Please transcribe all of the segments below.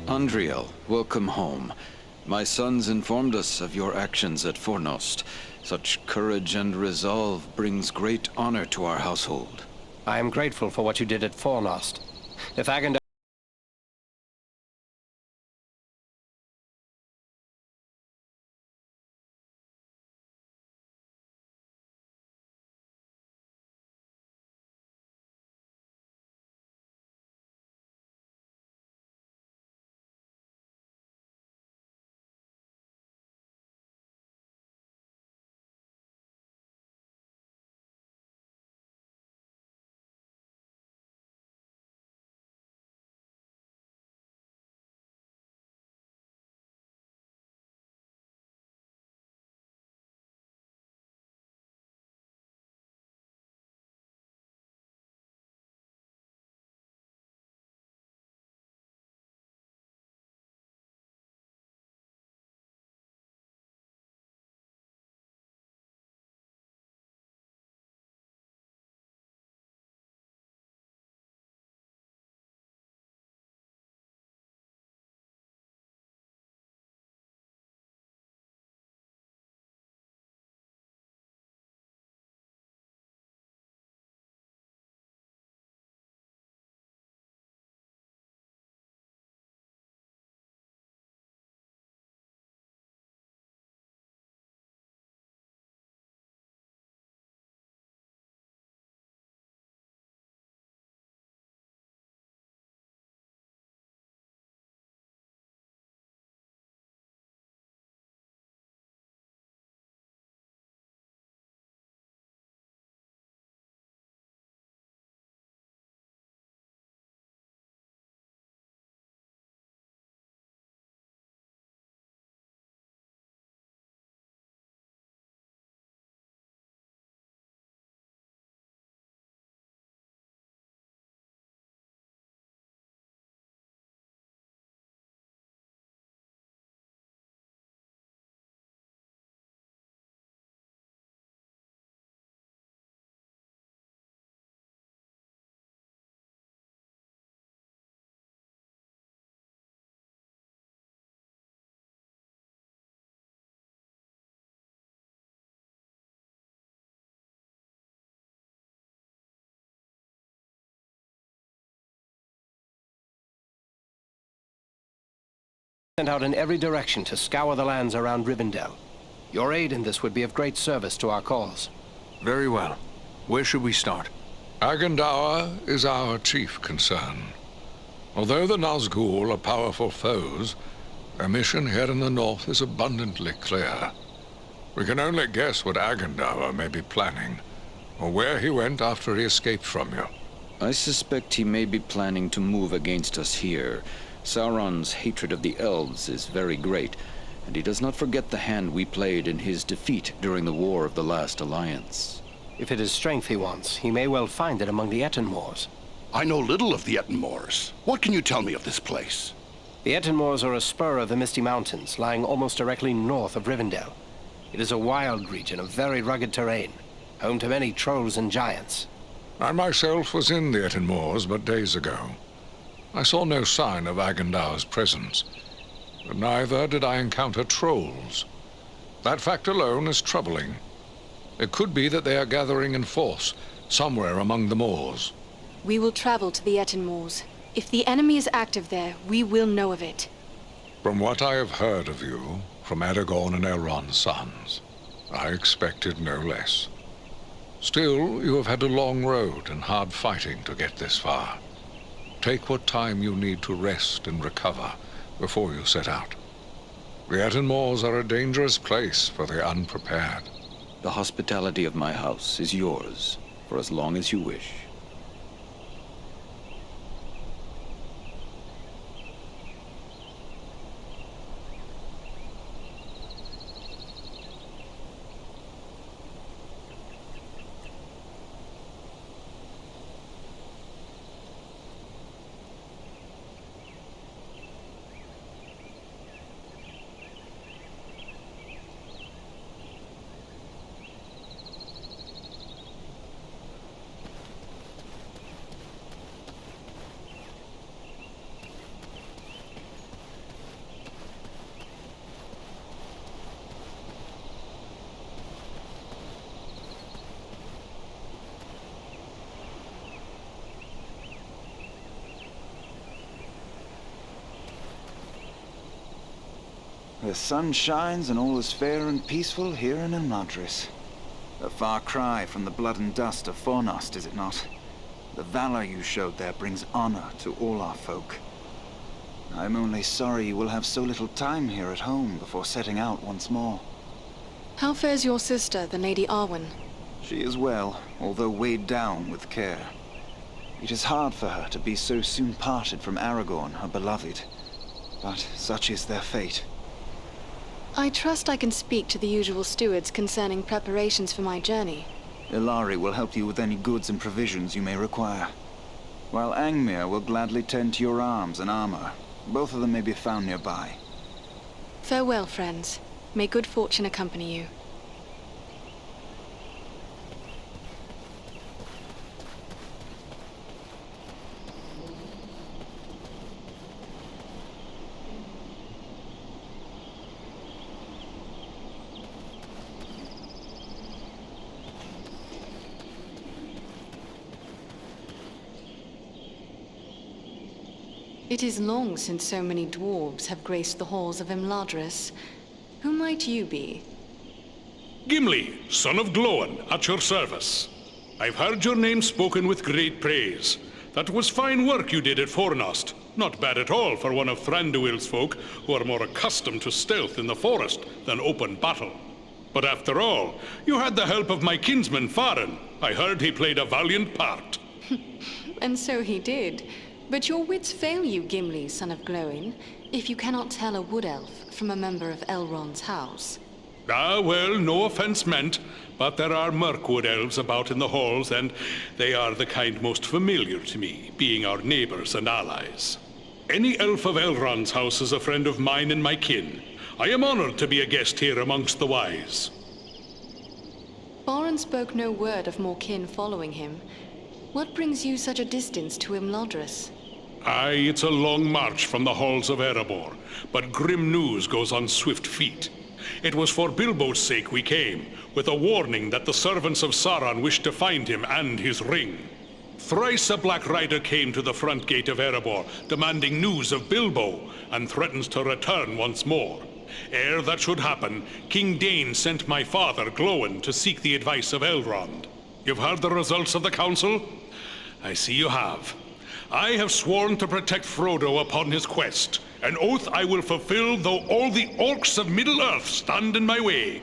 Andriel, welcome home. My sons informed us of your actions at Fornost. Such courage and resolve brings great honor to our household. I am grateful for what you did at Fornost. If Agandar sent out in every direction to scour the lands around Rivendell. Your aid in this would be of great service to our cause. Very well. Where should we start? Agandawa is our chief concern. Although the Nazgul are powerful foes, their mission here in the north is abundantly clear. We can only guess what Agandawa may be planning, or where he went after he escaped from you. I suspect he may be planning to move against us here. Sauron's hatred of the elves is very great, and he does not forget the hand we played in his defeat during the War of the Last Alliance. If it is strength he wants, he may well find it among the Ettenmoors. I know little of the Ettenmoors. What can you tell me of this place? The Ettenmoors are a spur of the Misty Mountains, lying almost directly north of Rivendell. It is a wild region of very rugged terrain, home to many trolls and giants. I myself was in the Ettenmoors but days ago. I saw no sign of Agandawa's presence, but neither did I encounter trolls. That fact alone is troubling. It could be that they are gathering in force, somewhere among the moors. We will travel to the Ettenmoors. If the enemy is active there, we will know of it. From what I have heard of you, from Aragorn and Elrond's sons, I expected no less. Still, you have had a long road and hard fighting to get this far. Take what time you need to rest and recover before you set out. The Ettenmoors are a dangerous place for the unprepared. The hospitality of my house is yours, for as long as you wish. The sun shines and all is fair and peaceful here in Imladris. A far cry from the blood and dust of Fornost, is it not? The valor you showed there brings honor to all our folk. I'm only sorry you will have so little time here at home before setting out once more. How fares your sister, the Lady Arwen? She is well, although weighed down with care. It is hard for her to be so soon parted from Aragorn, her beloved. But such is their fate. I trust I can speak to the usual stewards concerning preparations for my journey. Ilari will help you with any goods and provisions you may require, while Angmir will gladly tend to your arms and armor. Both of them may be found nearby. Farewell, friends. May good fortune accompany you. It is long since so many dwarves have graced the halls of Imladris. Who might you be? Gimli, son of Glóin, at your service. I've heard your name spoken with great praise. That was fine work you did at Fornost. Not bad at all for one of Thranduil's folk, who are more accustomed to stealth in the forest than open battle. But after all, you had the help of my kinsman Farin. I heard he played a valiant part. And so he did. But your wits fail you, Gimli, son of Glóin, if you cannot tell a wood elf from a member of Elrond's house. Ah, well, no offense meant, but there are Mirkwood elves about in the halls, and they are the kind most familiar to me, being our neighbors and allies. Any elf of Elrond's house is a friend of mine and my kin. I am honored to be a guest here amongst the wise. Farin spoke no word of more kin following him. What brings you such a distance to Imladris? Aye, it's a long march from the halls of Erebor, but grim news goes on swift feet. It was for Bilbo's sake we came, with a warning that the servants of Sauron wished to find him and his ring. Thrice a Black Rider came to the front gate of Erebor, demanding news of Bilbo, and threatens to return once more. Ere that should happen, King Dain sent my father, Glóin, to seek the advice of Elrond. You've heard the results of the council? I see you have. I have sworn to protect Frodo upon his quest, an oath I will fulfill though all the orcs of Middle-earth stand in my way.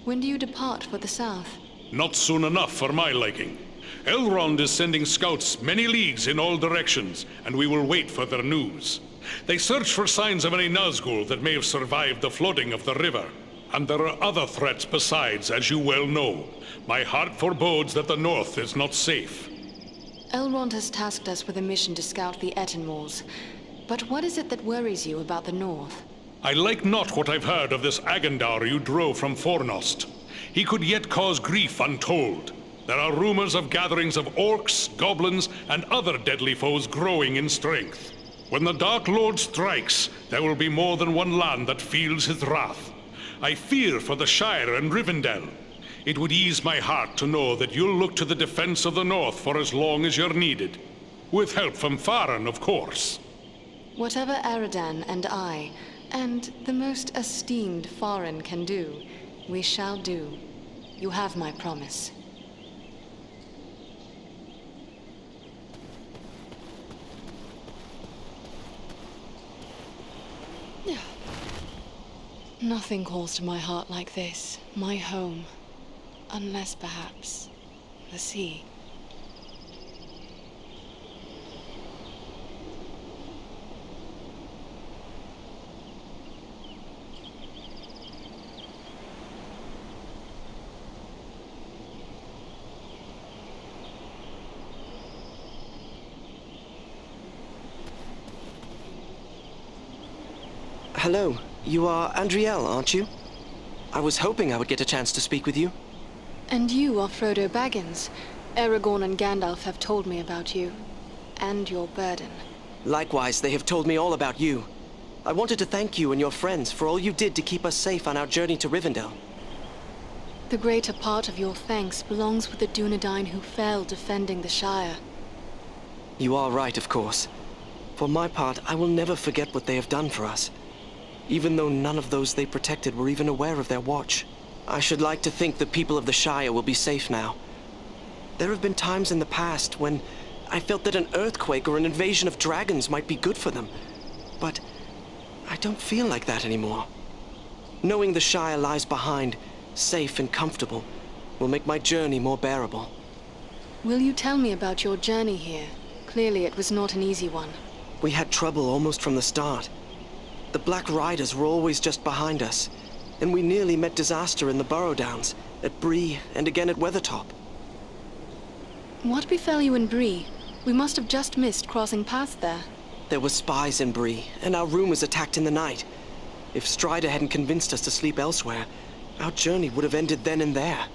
When do you depart for the south? Not soon enough for my liking. Elrond is sending scouts many leagues in all directions, and we will wait for their news. They search for signs of any Nazgul that may have survived the flooding of the river. And there are other threats besides, as you well know. My heart forebodes that the north is not safe. Elrond has tasked us with a mission to scout the Ettenmoors. But what is it that worries you about the north? I like not what I've heard of this Agandaur you drove from Fornost. He could yet cause grief untold. There are rumors of gatherings of orcs, goblins, and other deadly foes growing in strength. When the Dark Lord strikes, there will be more than one land that feels his wrath. I fear for the Shire and Rivendell. It would ease my heart to know that you'll look to the defense of the North for as long as you're needed. With help from Farin, of course. Whatever Aradan and I, and the most esteemed Farin can do, we shall do. You have my promise. Nothing calls to my heart like this, my home. Unless, perhaps, the sea. Hello, you are Andriel, aren't you? I was hoping I would get a chance to speak with you. And you are Frodo Baggins. Aragorn and Gandalf have told me about you. And your burden. Likewise, they have told me all about you. I wanted to thank you and your friends for all you did to keep us safe on our journey to Rivendell. The greater part of your thanks belongs with the Dunedain who fell defending the Shire. You are right, of course. For my part, I will never forget what they have done for us. even though none of those they protected were even aware of their watch. I should like to think the people of the Shire will be safe now. There have been times in the past when I felt that an earthquake or an invasion of dragons might be good for them, but I don't feel like that anymore. Knowing the Shire lies behind, safe and comfortable, will make my journey more bearable. Will you tell me about your journey here? Clearly it was not an easy one. We had trouble almost from the start. The Black Riders were always just behind us, and we nearly met disaster in the Burrow Downs, at Bree, and again at Weathertop. What befell you in Bree? We must have just missed crossing paths there. There were spies in Bree, and our room was attacked in the night. If Strider hadn't convinced us to sleep elsewhere, our journey would have ended then and there.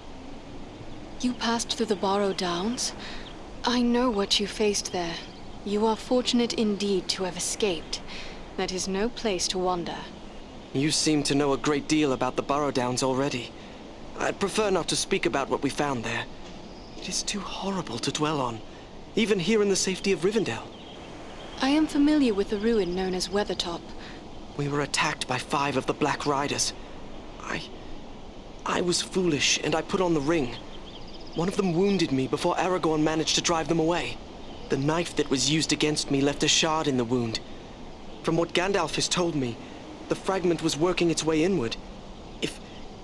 You passed through the Burrow Downs? I know what you faced there. You are fortunate indeed to have escaped. That is no place to wander. You seem to know a great deal about the Burrow Downs already. I'd prefer not to speak about what we found there. It is too horrible to dwell on, even here in the safety of Rivendell. I am familiar with the ruin known as Weathertop. We were attacked by 5 of the Black Riders. I was foolish, and I put on the ring. One of them wounded me before Aragorn managed to drive them away. The knife that was used against me left a shard in the wound. From what Gandalf has told me, the fragment was working its way inward.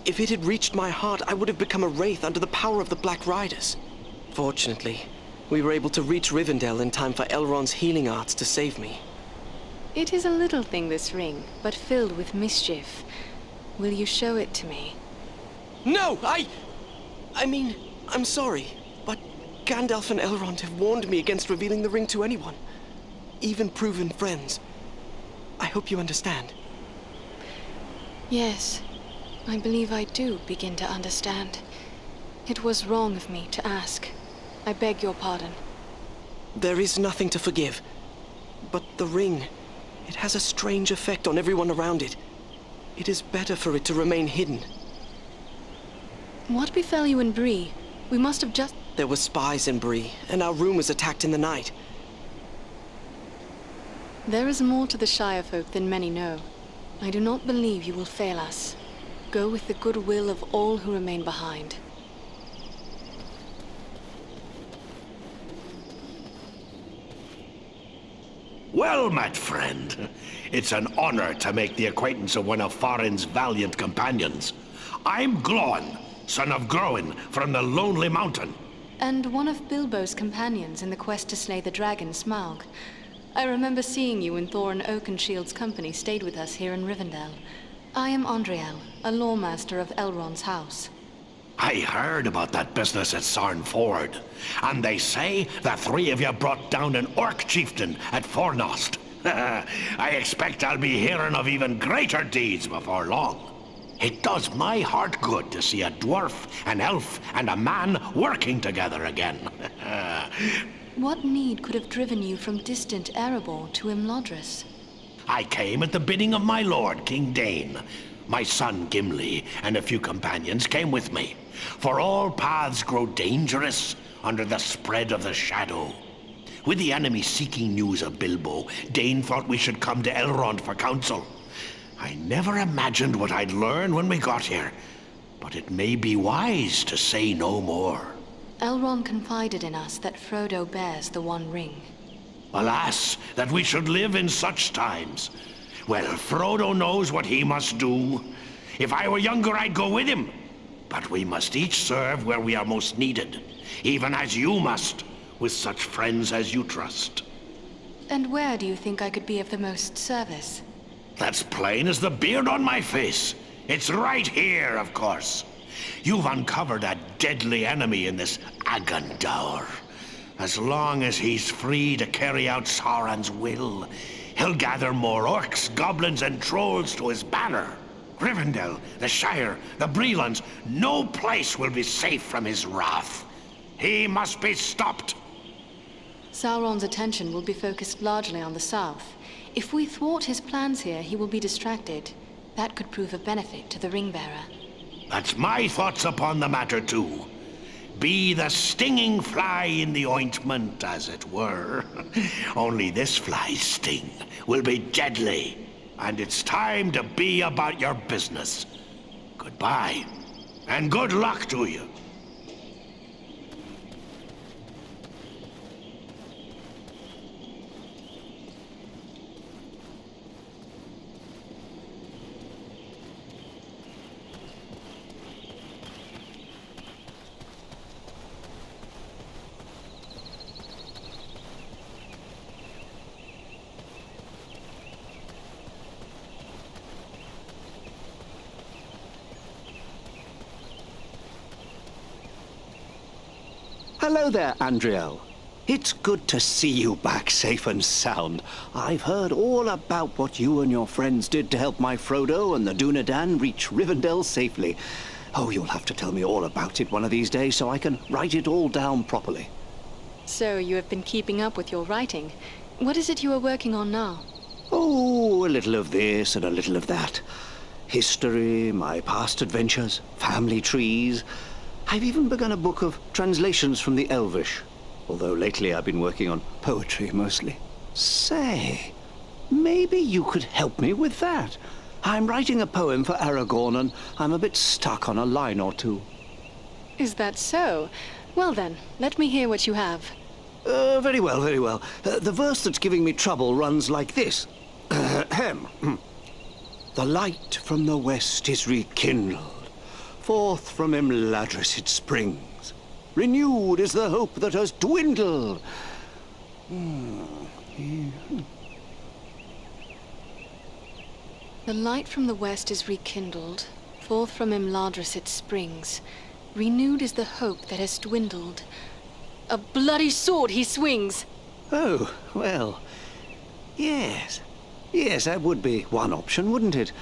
If it had reached my heart, I would have become a wraith under the power of the Black Riders. Fortunately, we were able to reach Rivendell in time for Elrond's healing arts to save me. It is a little thing, this ring, but filled with mischief. Will you show it to me? No, I mean, I'm sorry, but Gandalf and Elrond have warned me against revealing the ring to anyone, even proven friends. I hope you understand. Yes, I believe I do begin to understand. It was wrong of me to ask. I beg your pardon. There is nothing to forgive. But the ring, it has a strange effect on everyone around it. It is better for it to remain hidden. What befell you in Bree? We must have just... There were spies in Bree, and our room was attacked in the night. There is more to the Shire folk than many know. I do not believe you will fail us. Go with the goodwill of all who remain behind. Well met, friend. It's an honor to make the acquaintance of one of Farin's valiant companions. I'm Glóin, son of Groin, from the Lonely Mountain. And one of Bilbo's companions in the quest to slay the dragon Smaug. I remember seeing you when Thorin Oakenshield's company stayed with us here in Rivendell. I am Andriel, a lawmaster of Elrond's house. I heard about that business at Sarn Ford, and they say the 3 of you brought down an orc chieftain at Fornost. I expect I'll be hearing of even greater deeds before long. It does my heart good to see a dwarf, an elf, and a man working together again. What need could have driven you from distant Erebor to Imladris? I came at the bidding of my lord, King Dane. My son Gimli and a few companions came with me. For all paths grow dangerous under the spread of the shadow. With the enemy seeking news of Bilbo, Dane thought we should come to Elrond for counsel. I never imagined what I'd learn when we got here, but it may be wise to say no more. Elrond confided in us that Frodo bears the One Ring. Alas, that we should live in such times. Well, Frodo knows what he must do. If I were younger, I'd go with him. But we must each serve where we are most needed, even as you must, with such friends as you trust. And where do you think I could be of the most service? That's plain as the beard on my face. It's right here, of course. You've uncovered a deadly enemy in this Agandaur. As long as he's free to carry out Sauron's will, he'll gather more orcs, goblins, and trolls to his banner. Rivendell, the Shire, the Brelands, no place will be safe from his wrath. He must be stopped. Sauron's attention will be focused largely on the south. If we thwart his plans here, he will be distracted. That could prove a benefit to the Ringbearer. That's my thoughts upon the matter, too. Be the stinging fly in the ointment, as it were. Only this fly's sting will be deadly. and it's time to be about your business. Goodbye, and good luck to you. Hello there, Andriel. It's good to see you back safe and sound. I've heard all about what you and your friends did to help my Frodo and the Dunedain reach Rivendell safely. Oh, you'll have to tell me all about it one of these days so I can write it all down properly. So you have been keeping up with your writing. What is it you are working on now? Oh, a little of this and a little of that. History, my past adventures, family trees. I've even begun a book of translations from the Elvish, although lately I've been working on poetry mostly. Say, maybe you could help me with that. I'm writing a poem for Aragorn and I'm a bit stuck on a line or two. Is that so? Well then, let me hear what you have. Very well, very well. The verse that's giving me trouble runs like this. The light from the west is rekindled. Forth from Imladris it springs. Renewed is the hope that has dwindled. The light from the west is rekindled. Forth from Imladris it springs. Renewed is the hope that has dwindled. A bloody sword he swings! Oh, well, yes. Yes, that would be one option, wouldn't it?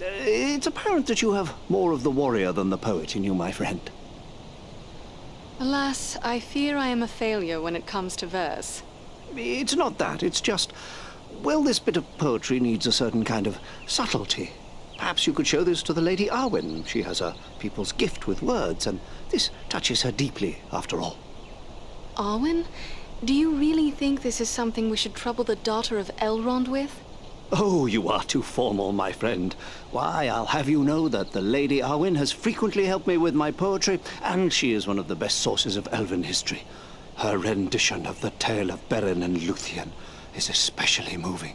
It's apparent that you have more of the warrior than the poet in you, my friend. Alas, I fear I am a failure when it comes to verse. It's not that, it's just... Well, this bit of poetry needs a certain kind of subtlety. Perhaps you could show this to the Lady Arwen. She has a people's gift with words, and this touches her deeply, after all. Arwen? Do you really think this is something we should trouble the daughter of Elrond with? Oh, you are too formal, my friend. Why, I'll have you know that the Lady Arwen has frequently helped me with my poetry, and she is one of the best sources of elven history. Her rendition of the tale of Beren and Luthien is especially moving.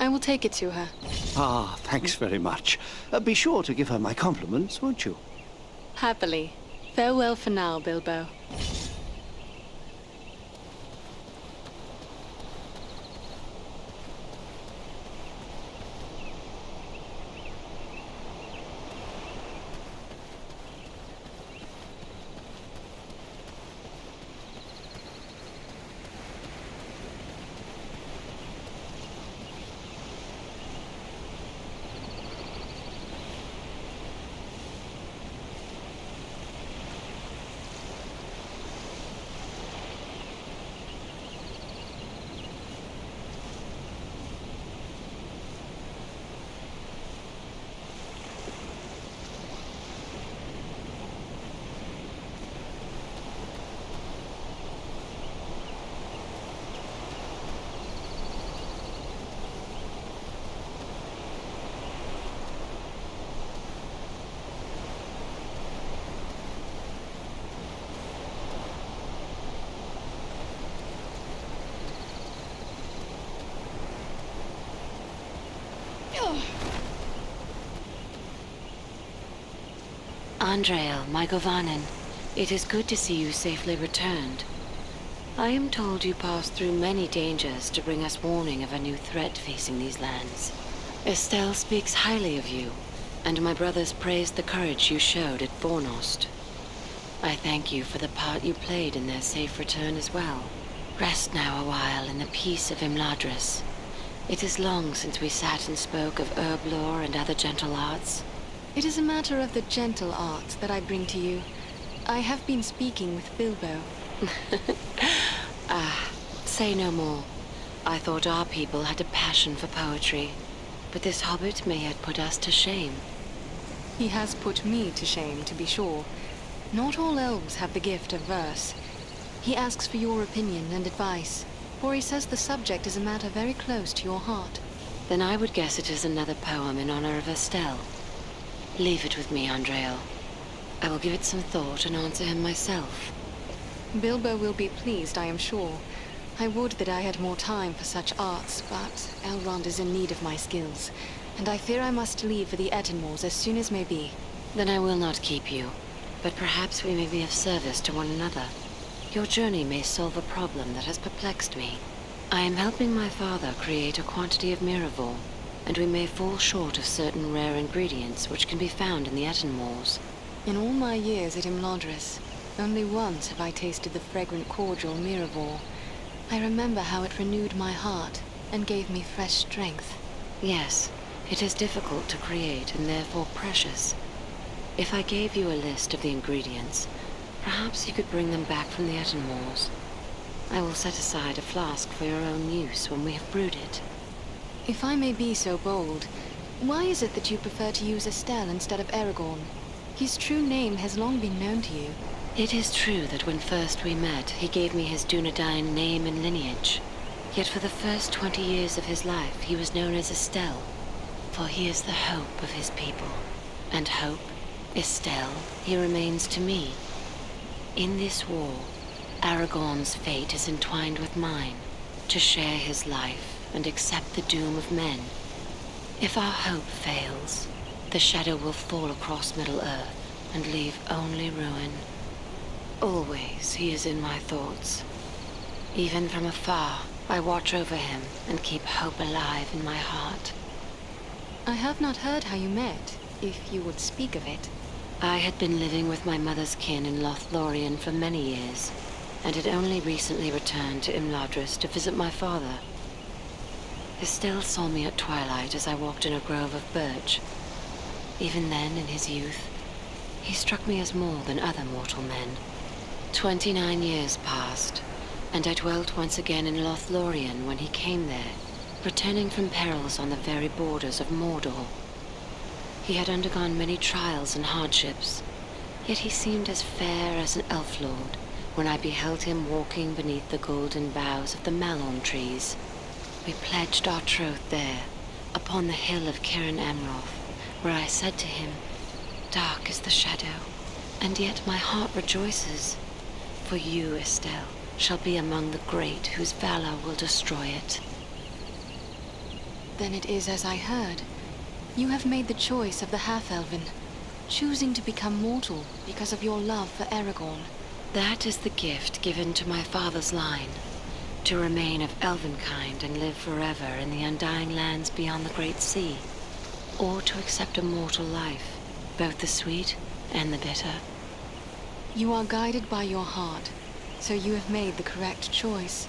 I will take it to her. Ah, thanks very much. Be sure to give her my compliments, won't you? Happily. Farewell for now, Bilbo. Andriel, my Govanen, it is good to see you safely returned. I am told you passed through many dangers to bring us warning of a new threat facing these lands. Estelle speaks highly of you, and my brothers praised the courage you showed at Fornost. I thank you for the part you played in their safe return as well. Rest now a while in the peace of Imladris. It is long since we sat and spoke of herb lore and other gentle arts. It is a matter of the gentle art that I bring to you. I have been speaking with Bilbo. Say no more. I thought our people had a passion for poetry, but this hobbit may yet put us to shame. He has put me to shame, to be sure. Not all elves have the gift of verse. He asks for your opinion and advice, for he says the subject is a matter very close to your heart. Then I would guess it is another poem in honor of Estelle. Leave it with me, Andreal. I will give it some thought and answer him myself. Bilbo will be pleased, I am sure. I would that I had more time for such arts, but Elrond is in need of my skills, and I fear I must leave for the Ettenmoors as soon as may be. Then I will not keep you, but perhaps we may be of service to one another. Your journey may solve a problem that has perplexed me. I am helping my father create a quantity of Miraval, and we may fall short of certain rare ingredients which can be found in the Ettenmoors. In all my years at Imladris, only once have I tasted the fragrant cordial Miraval. I remember how it renewed my heart and gave me fresh strength. Yes, it is difficult to create and therefore precious. If I gave you a list of the ingredients, perhaps you could bring them back from the Ettenmoors. I will set aside a flask for your own use when we have brewed it. If I may be so bold, why is it that you prefer to use Estelle instead of Aragorn? His true name has long been known to you. It is true that when first we met, he gave me his Dunedain name and lineage. Yet for the first 20 years of his life, he was known as Estelle, for he is the hope of his people. And hope, Estelle, he remains to me. In this war, Aragorn's fate is entwined with mine, to share his life and accept the doom of men. If our hope fails, the shadow will fall across Middle-earth and leave only ruin. Always he is in my thoughts. Even from afar, I watch over him and keep hope alive in my heart. I have not heard how you met, if you would speak of it. I had been living with my mother's kin in Lothlorien for many years, and had only recently returned to Imladris to visit my father. Estelle saw me at twilight as I walked in a grove of birch. Even then, in his youth, he struck me as more than other mortal men. 29 years passed, and I dwelt once again in Lothlorien when he came there, returning from perils on the very borders of Mordor. He had undergone many trials and hardships, yet he seemed as fair as an elf lord when I beheld him walking beneath the golden boughs of the malorn trees. We pledged our troth there, upon the hill of Ciaran Amroth, where I said to him, "Dark is the shadow, and yet my heart rejoices. For you, Estelle, shall be among the great whose valor will destroy it." Then it is as I heard. You have made the choice of the half-elven, choosing to become mortal because of your love for Aragorn. That is the gift given to my father's line, to remain of elvenkind and live forever in the undying lands beyond the great sea, or to accept a mortal life, both the sweet and the bitter. You are guided by your heart, so you have made the correct choice,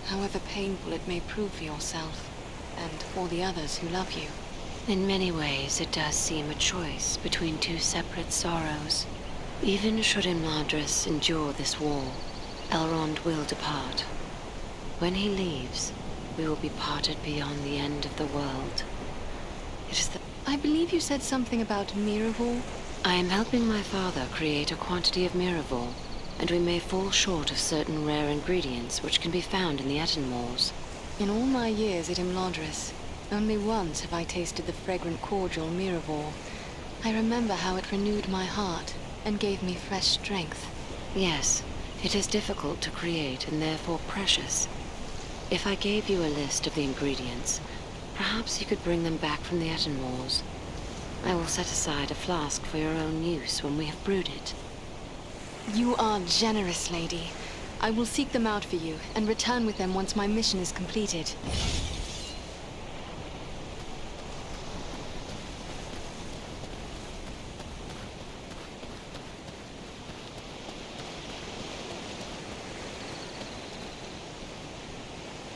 however painful it may prove for yourself, and for the others who love you. In many ways, it does seem a choice between two separate sorrows. Even should Imladris endure this war, Elrond will depart. When he leaves, we will be parted beyond the end of the world. It is the... I believe you said something about Miraval? I am helping my father create a quantity of Miraval, and we may fall short of certain rare ingredients which can be found in the Ettenmoors. In all my years at Imladris, only once have I tasted the fragrant cordial Miraval. I remember how it renewed my heart and gave me fresh strength. Yes, it is difficult to create and therefore precious. If I gave you a list of the ingredients, perhaps you could bring them back from the Ettenmoors. I will set aside a flask for your own use when we have brewed it. You are generous, lady. I will seek them out for you and return with them once my mission is completed.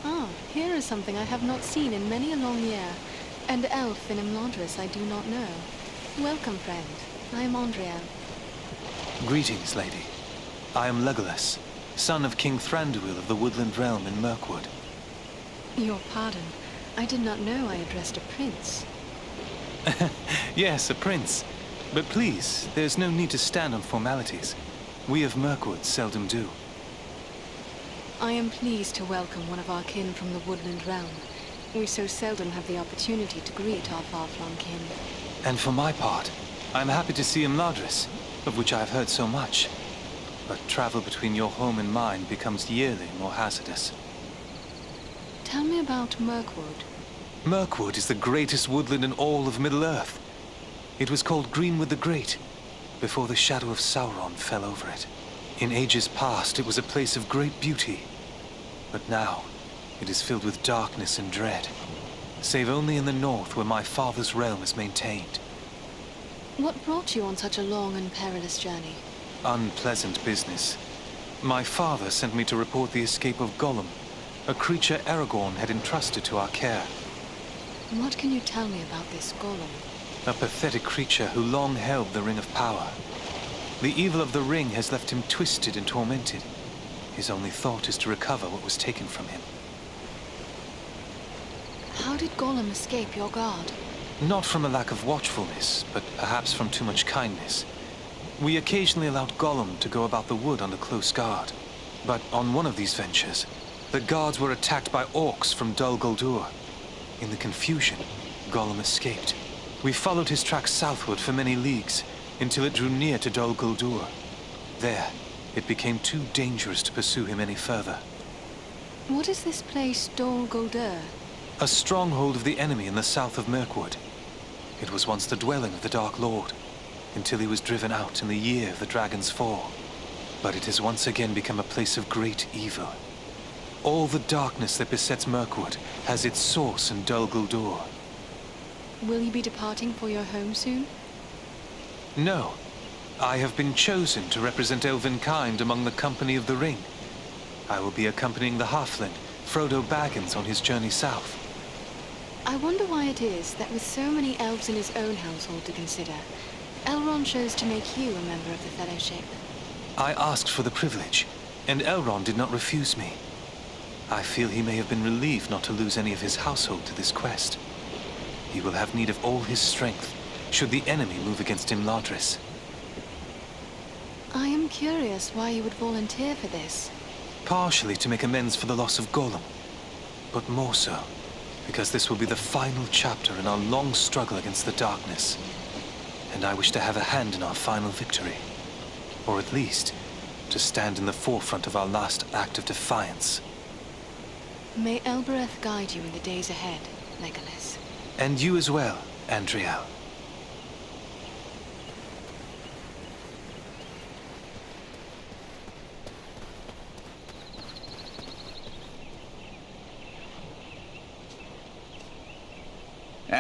Ah, here is something I have not seen in many a long year. And elf in Imladris I do not know. Welcome, friend. I am Andriel. Greetings, lady. I am Legolas, son of King Thranduil of the Woodland Realm in Mirkwood. Your pardon. I did not know I addressed a prince. Yes, a prince. But please, there's no need to stand on formalities. We of Mirkwood seldom do. I am pleased to welcome one of our kin from the Woodland Realm. We so seldom have the opportunity to greet our far-flung kin. And for my part, I'm happy to see Imladris, of which I have heard so much. But travel between your home and mine becomes yearly more hazardous. Tell me about Mirkwood. Mirkwood is the greatest woodland in all of Middle-earth. It was called Greenwood the Great, before the shadow of Sauron fell over it. In ages past, it was a place of great beauty. But now, it is filled with darkness and dread, save only in the north where my father's realm is maintained. What brought you on such a long and perilous journey? Unpleasant business. My father sent me to report the escape of Gollum, a creature Aragorn had entrusted to our care. What can you tell me about this Gollum? A pathetic creature who long held the Ring of Power. The evil of the ring has left him twisted and tormented. His only thought is to recover what was taken from him. How did Gollum escape your guard? Not from a lack of watchfulness, but perhaps from too much kindness. We occasionally allowed Gollum to go about the wood under close guard. But on one of these ventures, the guards were attacked by orcs from Dol Guldur. In the confusion, Gollum escaped. We followed his tracks southward for many leagues, until it drew near to Dol Guldur. There, it became too dangerous to pursue him any further. What is this place, Dol Guldur? A stronghold of the enemy in the south of Mirkwood. It was once the dwelling of the Dark Lord, until he was driven out in the year of the dragon's fall. But it has once again become a place of great evil. All the darkness that besets Mirkwood has its source in Dol Guldur. Will you be departing for your home soon? No. I have been chosen to represent Elvenkind among the Company of the Ring. I will be accompanying the halfling, Frodo Baggins, on his journey south. I wonder why it is that with so many elves in his own household to consider, Elrond chose to make you a member of the Fellowship. I asked for the privilege, and Elrond did not refuse me. I feel he may have been relieved not to lose any of his household to this quest. He will have need of all his strength, should the enemy move against Imladris. I am curious why you would volunteer for this. Partially to make amends for the loss of Gollum, but more so because this will be the final chapter in our long struggle against the darkness. And I wish to have a hand in our final victory. Or at least, to stand in the forefront of our last act of defiance. May Elbereth guide you in the days ahead, Legolas. And you as well, Andriel.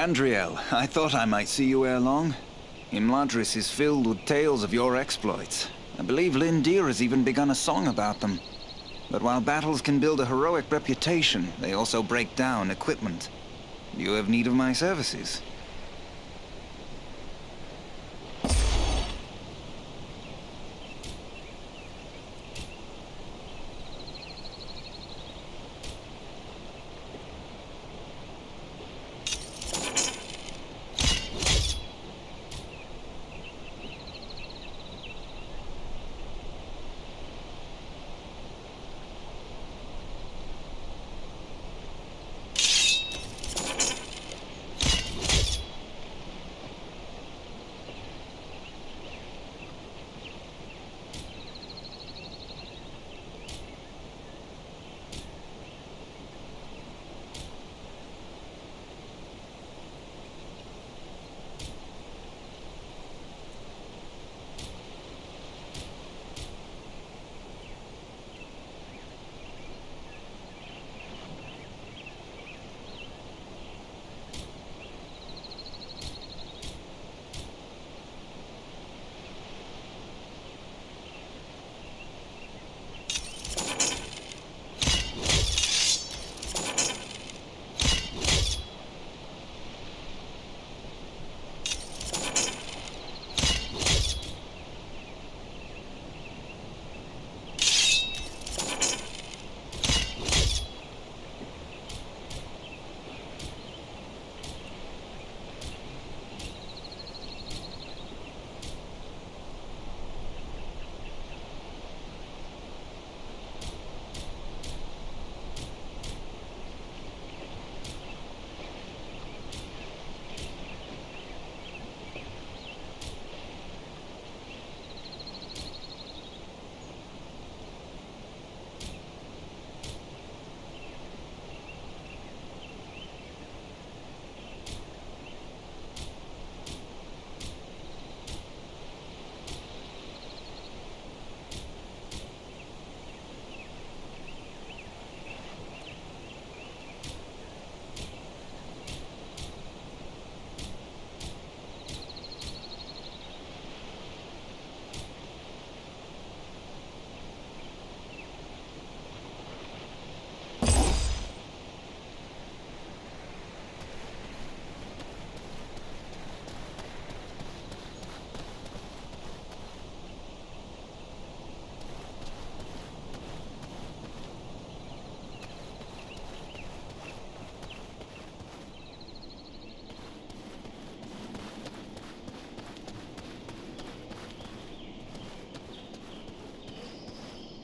Andriel, I thought I might see you ere long. Imladris is filled with tales of your exploits. I believe Lindir has even begun a song about them. But while battles can build a heroic reputation, they also break down equipment. You have need of my services.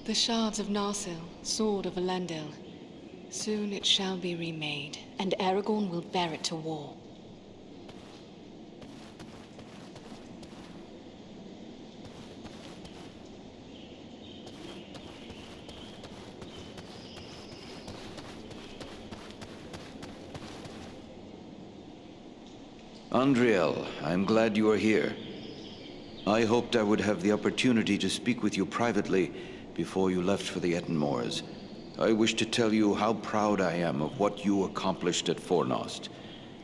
The shards of Narsil, sword of Elendil. Soon it shall be remade, and Aragorn will bear it to war. Andriel, I'm glad you are here. I hoped I would have the opportunity to speak with you privately before you left for the Ettenmoors. I wish to tell you how proud I am of what you accomplished at Fornost.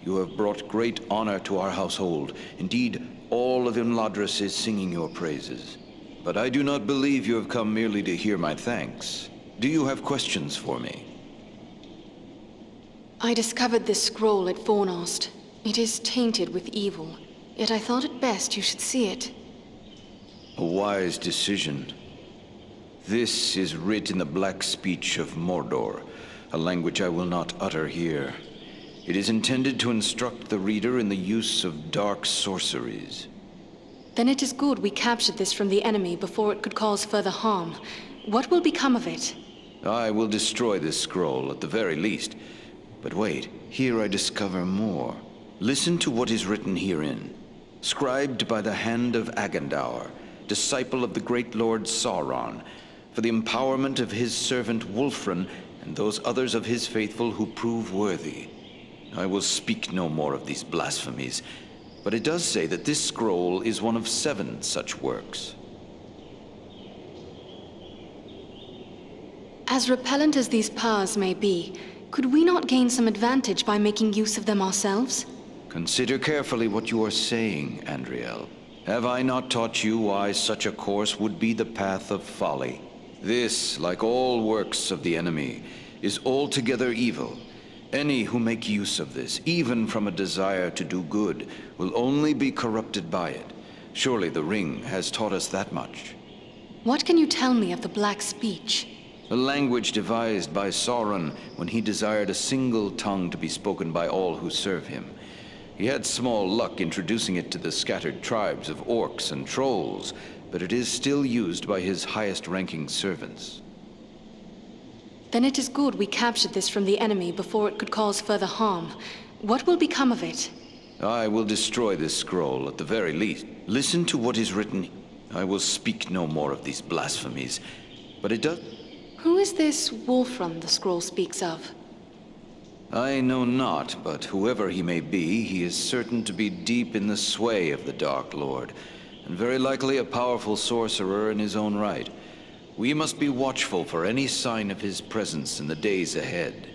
You have brought great honor to our household. Indeed, all of Imladris is singing your praises. But I do not believe you have come merely to hear my thanks. Do you have questions for me? I discovered this scroll at Fornost. It is tainted with evil, yet I thought it best you should see it. A wise decision. This is writ in the black speech of Mordor, a language I will not utter here. It is intended to instruct the reader in the use of dark sorceries. Then it is good we captured this from the enemy before it could cause further harm. What will become of it? I will destroy this scroll at the very least. But wait, here I discover more. Listen to what is written herein. Scribed by the hand of Agandaur, disciple of the great Lord Sauron, for the empowerment of his servant Wulfrun and those others of his faithful who prove worthy. I will speak no more of these blasphemies, but it does say that this scroll is one of 7 such works. As repellent as these powers may be, could we not gain some advantage by making use of them ourselves? Consider carefully what you are saying, Andriel. Have I not taught you why such a course would be the path of folly? This, like all works of the enemy, is altogether evil. Any who make use of this, even from a desire to do good, will only be corrupted by it. Surely the ring has taught us that much. What can you tell me of the Black Speech? A language devised by Sauron when he desired a single tongue to be spoken by all who serve him. He had small luck introducing it to the scattered tribes of orcs and trolls, but it is still used by his highest-ranking servants. Then it is good we captured this from the enemy before it could cause further harm. What will become of it? I will destroy this scroll at the very least. Listen to what is written. I will speak no more of these blasphemies, but it does... Who is this Wulfrun the scroll speaks of? I know not, but whoever he may be, he is certain to be deep in the sway of the Dark Lord, and very likely a powerful sorcerer in his own right. We must be watchful for any sign of his presence in the days ahead.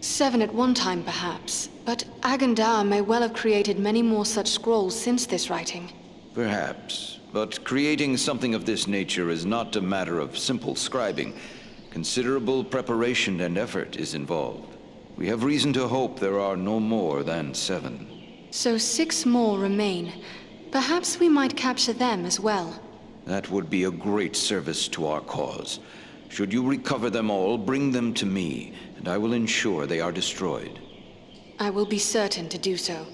7 at one time, perhaps, but Agandaur may well have created many more such scrolls since this writing. Perhaps, but creating something of this nature is not a matter of simple scribing. Considerable preparation and effort is involved. We have reason to hope there are no more than 7. So 6 more remain. Perhaps we might capture them as well. That would be a great service to our cause. Should you recover them all, bring them to me, and I will ensure they are destroyed. I will be certain to do so.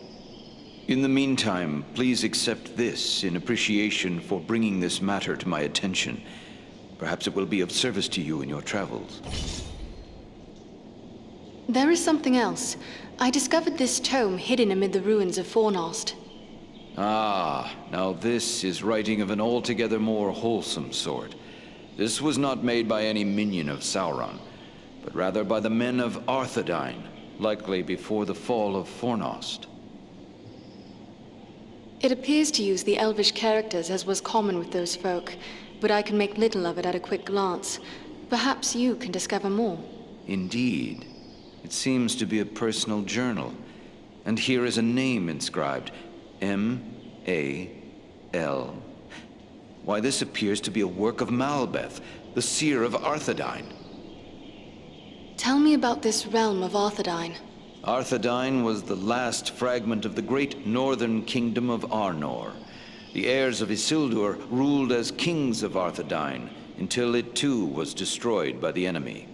In the meantime, please accept this in appreciation for bringing this matter to my attention. Perhaps it will be of service to you in your travels. There is something else. I discovered this tome hidden amid the ruins of Fornost. Ah, now this is writing of an altogether more wholesome sort. This was not made by any minion of Sauron, but rather by the men of Arthedain, likely before the fall of Fornost. It appears to use the Elvish characters as was common with those folk, but I can make little of it at a quick glance. Perhaps you can discover more. Indeed. It seems to be a personal journal. And here is a name inscribed. M-A-L. Why, this appears to be a work of Malbeth, the seer of Arthedain. Tell me about this realm of Arthedain. Arthedain was the last fragment of the great northern kingdom of Arnor. The heirs of Isildur ruled as kings of Arthedain, until it too was destroyed by the enemy.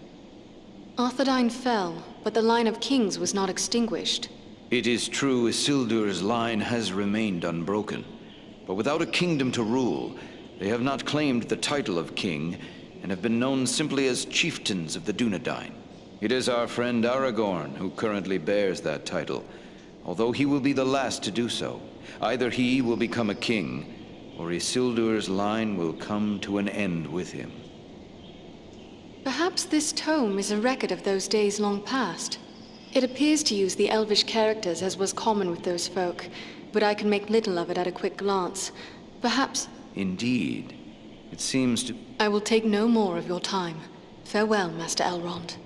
Arthedain fell, but the line of kings was not extinguished. It is true Isildur's line has remained unbroken, but without a kingdom to rule, they have not claimed the title of king, and have been known simply as chieftains of the Dunedain. It is our friend Aragorn who currently bears that title, although he will be the last to do so. Either he will become a king, or Isildur's line will come to an end with him. Perhaps this tome is a record of those days long past. It appears to use the Elvish characters as was common with those folk, but I can make little of it at a quick glance. Perhaps... Indeed. It seems to... I will take no more of your time. Farewell, Master Elrond.